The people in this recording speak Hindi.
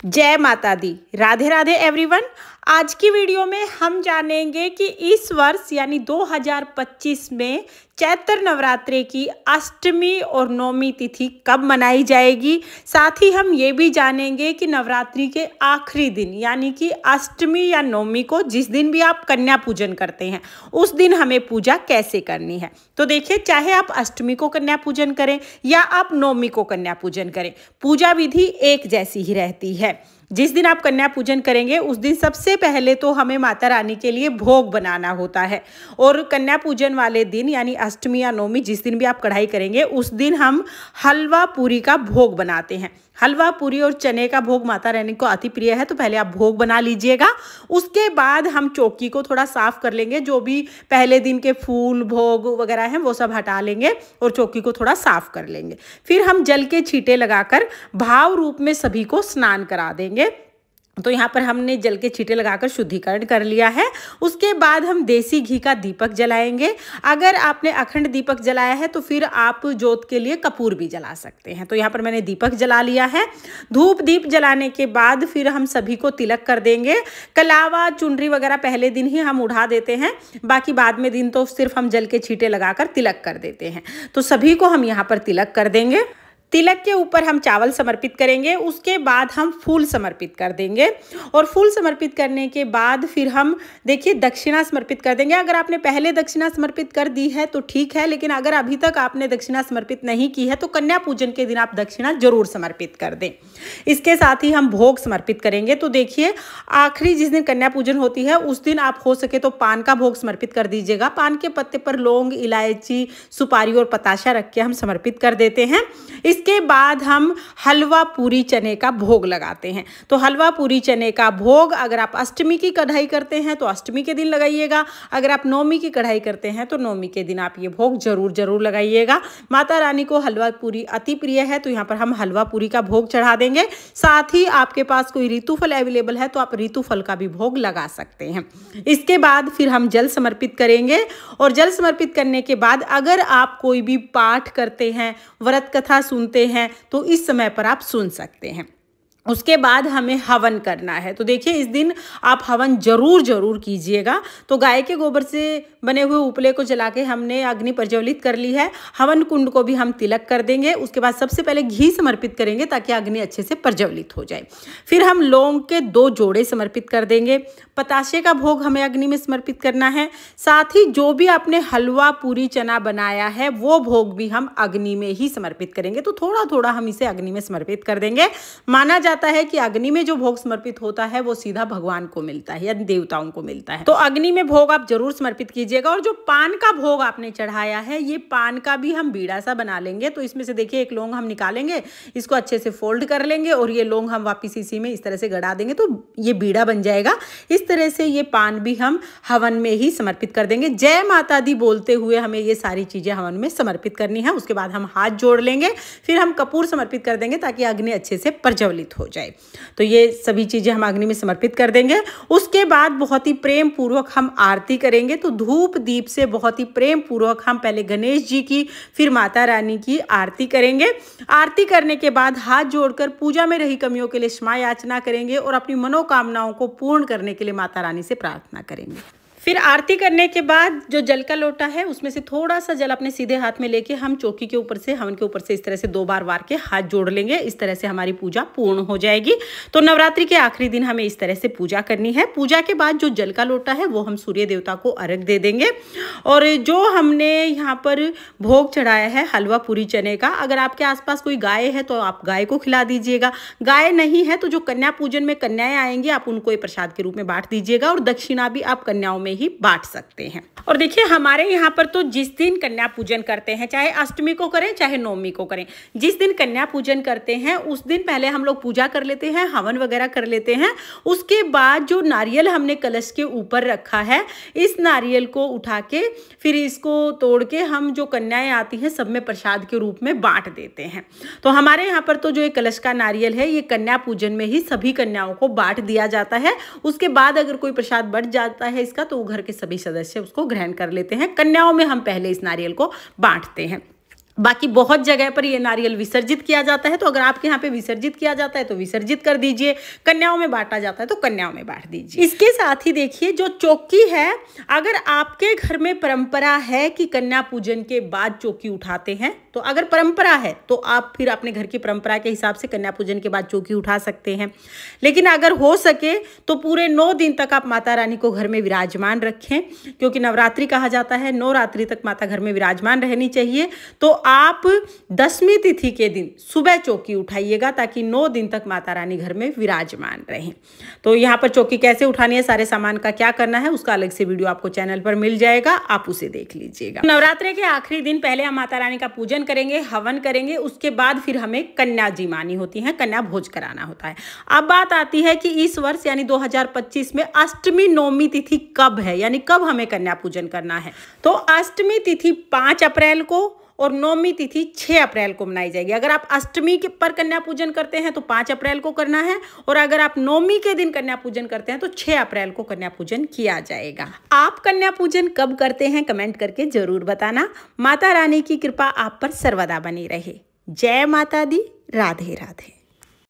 जय माता दी। राधे राधे एवरीवन। आज की वीडियो में हम जानेंगे कि इस वर्ष यानी 2025 में चैत्र नवरात्रि की अष्टमी और नवमी तिथि कब मनाई जाएगी। साथ ही हम ये भी जानेंगे कि नवरात्रि के आखिरी दिन यानी कि अष्टमी या नवमी को, जिस दिन भी आप कन्या पूजन करते हैं, उस दिन हमें पूजा कैसे करनी है। तो देखिए, चाहे आप अष्टमी को कन्या पूजन करें या आप नवमी को कन्या पूजन करें, पूजा विधि एक जैसी ही रहती है। जिस दिन आप कन्या पूजन करेंगे उस दिन सबसे पहले तो हमें माता रानी के लिए भोग बनाना होता है। और कन्या पूजन वाले दिन यानी अष्टमी या नवमी, जिस दिन भी आप कढ़ाई करेंगे, उस दिन हम हलवा पूरी का भोग बनाते हैं। हलवा पूरी और चने का भोग माता रानी को अति प्रिय है, तो पहले आप भोग बना लीजिएगा। उसके बाद हम चौकी को थोड़ा साफ कर लेंगे, जो भी पहले दिन के फूल भोग वगैरह हैं वो सब हटा लेंगे और चौकी को थोड़ा साफ कर लेंगे। फिर हम जल के छींटे लगाकर भाव रूप में सभी को स्नान करा देंगे। तो यहाँ पर हमने जल के छींटे लगाकर शुद्धिकरण कर लिया है। उसके बाद हम देसी घी का दीपक जलाएंगे। अगर आपने अखंड दीपक जलाया है तो फिर आप जोत के लिए कपूर भी जला सकते हैं। तो यहाँ पर मैंने दीपक जला लिया है। धूप दीप जलाने के बाद फिर हम सभी को तिलक कर देंगे। कलावा चुनरी वगैरह पहले दिन ही हम उड़ा देते हैं, बाकी बाद में दिन तो सिर्फ हम जल के छींटे लगाकर तिलक कर देते हैं। तो सभी को हम यहाँ पर तिलक कर देंगे। तिलक के ऊपर हम चावल समर्पित करेंगे। उसके बाद हम फूल समर्पित कर देंगे और फूल समर्पित करने के बाद फिर हम देखिए दक्षिणा समर्पित कर देंगे। अगर आपने पहले दक्षिणा समर्पित कर दी है तो ठीक है, लेकिन अगर अभी तक आपने दक्षिणा समर्पित नहीं की है तो कन्या पूजन के दिन आप दक्षिणा जरूर समर्पित कर दें। इसके साथ ही हम भोग समर्पित करेंगे। तो देखिए, आखिरी जिस दिन कन्या पूजन होती है उस दिन आप हो सके तो पान का भोग समर्पित कर दीजिएगा। पान के पत्ते पर लौंग, इलायची, सुपारी और पताशा रख के हम समर्पित कर देते हैं। इसके बाद हम हलवा पूरी चने का भोग लगाते हैं। तो हलवा पूरी चने का भोग अगर आप अष्टमी की कढ़ाई करते हैं तो अष्टमी के दिन लगाइएगा। अगर आप नवमी की कढ़ाई करते हैं तो नवमी के दिन आप ये भोग जरूर लगाइएगा। माता रानी को हलवा पूरी अति प्रिय है, तो यहाँ पर हम हलवा पूरी का भोग चढ़ा देंगे। साथ ही आपके पास कोई ऋतु फल अवेलेबल है तो आप ऋतु फल का भी भोग लगा सकते हैं। इसके बाद फिर हम जल समर्पित करेंगे और जल समर्पित करने के बाद अगर आप कोई भी पाठ करते हैं, व्रत कथा सुनते हैं, तो इस समय पर आप सुन सकते हैं। उसके बाद हमें हवन करना है। तो देखिए, इस दिन आप हवन जरूर कीजिएगा। तो गाय के गोबर से बने हुए उपले को जला के हमने अग्नि प्रज्वलित कर ली है। हवन कुंड को भी हम तिलक कर देंगे। उसके बाद सबसे पहले घी समर्पित करेंगे ताकि अग्नि अच्छे से प्रज्वलित हो जाए। फिर हम लौंग के 2 जोड़े समर्पित कर देंगे। पताशे का भोग हमें अग्नि में समर्पित करना है। साथ ही जो भी आपने हलवा पूरी चना बनाया है वो भोग भी हम अग्नि में ही समर्पित करेंगे। तो थोड़ा हम इसे अग्नि में समर्पित कर देंगे। माना जाता है कि अग्नि में जो भोग समर्पित होता है वो सीधा भगवान को मिलता है या देवताओं को मिलता है। तो अग्नि में भोग आप जरूर समर्पित कीजिएगा। और जो पान का भोग आपने चढ़ाया है, ये पान का भी हम बीड़ा सा बना लेंगे। तो इसमें से देखिए एक लौंग हम निकालेंगे, इसको अच्छे से फोल्ड कर लेंगे और ये लौंग हम वापिस इसी में इस तरह से गड़ा देंगे, तो ये बीड़ा बन जाएगा। इस तरह से ये पान भी हम हवन में ही समर्पित कर देंगे। जय माता दी बोलते हुए हमें ये सारी चीजें हवन में समर्पित करनी है। उसके बाद हम हाथ जोड़ लेंगे, फिर हम कपूर समर्पित कर देंगे ताकि अग्नि अच्छे से प्रज्वलित हो जाए। तो ये सभी चीजें हम अग्नि में समर्पित कर देंगे। उसके बाद बहुत ही प्रेम पूर्वक हम आरती करेंगे। तो धूप दीप से बहुत ही प्रेम पूर्वक हम पहले गणेश जी की, फिर माता रानी की आरती करेंगे। आरती करने के बाद हाथ जोड़कर पूजा में रही कमियों के लिए क्षमा याचना करेंगे और अपनी मनोकामनाओं को पूर्ण करने के लिए माता रानी से प्रार्थना करेंगे। फिर आरती करने के बाद जो जल का लोटा है उसमें से थोड़ा सा जल अपने सीधे हाथ में लेके हम चौकी के ऊपर से, हवन के ऊपर से इस तरह से 2 बार वार के हाथ जोड़ लेंगे। इस तरह से हमारी पूजा पूर्ण हो जाएगी। तो नवरात्रि के आखिरी दिन हमें इस तरह से पूजा करनी है। पूजा के बाद जो जल का लोटा है वो हम सूर्य देवता को अर्घ दे देंगे। और जो हमने यहाँ पर भोग चढ़ाया है हलवा पूरी चने का, अगर आपके आसपास कोई गाय है तो आप गाय को खिला दीजिएगा। गाय नहीं है तो जो कन्या पूजन में कन्याएं आएंगी आप उनको प्रसाद के रूप में बांट दीजिएगा। और दक्षिणा भी आप कन्याओं में ही बांट सकते हैं। और देखिए, हमारे यहाँ पर तो जिस दिन कन्या पूजन करते हैं, चाहे अष्टमी को करें चाहे नवमी को करें, जिस दिन कन्या पूजन करते हैं उस दिन पहले हम लोग पूजा कर लेते हैं, हवन वगैरह कर लेते हैं। उसके बाद जो नारियल हमने कलश के ऊपर रखा है, इस नारियल को उठा के फिर इसको तोड़ के हम जो कन्याएं आती हैं सब में प्रसाद के रूप में बांट देते हैं। तो हमारे यहाँ पर तो जो एक कलश का नारियल है ये कन्या पूजन में ही सभी कन्याओं को बांट दिया जाता है। उसके बाद अगर कोई प्रसाद बढ़ जाता है इसका तो घर के सभी सदस्य उसको ग्रहण कर लेते हैं। कन्याओं में हम पहले इस नारियल को बांटते हैं। बाकी बहुत जगह पर ये नारियल विसर्जित किया जाता है, तो अगर आपके यहाँ पे विसर्जित किया जाता है तो विसर्जित कर दीजिए, कन्याओं में बांटा जाता है तो कन्याओं में बांट दीजिए। इसके साथ ही देखिए जो चौकी है, अगर आपके घर में परंपरा है कि कन्या पूजन के बाद चौकी उठाते हैं, तो अगर परंपरा है तो आप फिर अपने घर की परंपरा के हिसाब से कन्या पूजन के बाद चौकी उठा सकते हैं। लेकिन अगर हो सके तो पूरे 9 दिन तक आप माता रानी को घर में विराजमान रखें, क्योंकि नवरात्रि कहा जाता है, 9 रात्रि तक माता घर में विराजमान रहनी चाहिए। तो आप 10वीं तिथि के दिन सुबह चौकी उठाइएगा ताकि 9 दिन तक माता रानी घर में विराजमान रहें। तो यहाँ पर चौकी कैसे उठानी है, सारे सामान का क्या करना है, उसका अलग से वीडियो आपको चैनल पर मिल जाएगा, आप उसे देख लीजिएगा। नवरात्रि के आखिरी दिन पहले हम माता रानी का पूजन करेंगे, हवन करेंगे, उसके बाद फिर हमें कन्या जी मानी होती है, कन्या भोज कराना होता है। अब बात आती है कि इस वर्ष यानी 2025 में अष्टमी नवमी तिथि कब है, यानी कब हमें कन्या पूजन करना है। तो अष्टमी तिथि 5 अप्रैल को और नवमी तिथि 6 अप्रैल को मनाई जाएगी। अगर आप अष्टमी के पर कन्या पूजन करते हैं तो 5 अप्रैल को करना है, और अगर आप नवमी के दिन कन्या पूजन करते हैं तो 6 अप्रैल को कन्या पूजन किया जाएगा। आप कन्या पूजन कब करते हैं कमेंट करके जरूर बताना। माता रानी की कृपा आप पर सर्वदा बनी रहे। जय माता दी, राधे राधे।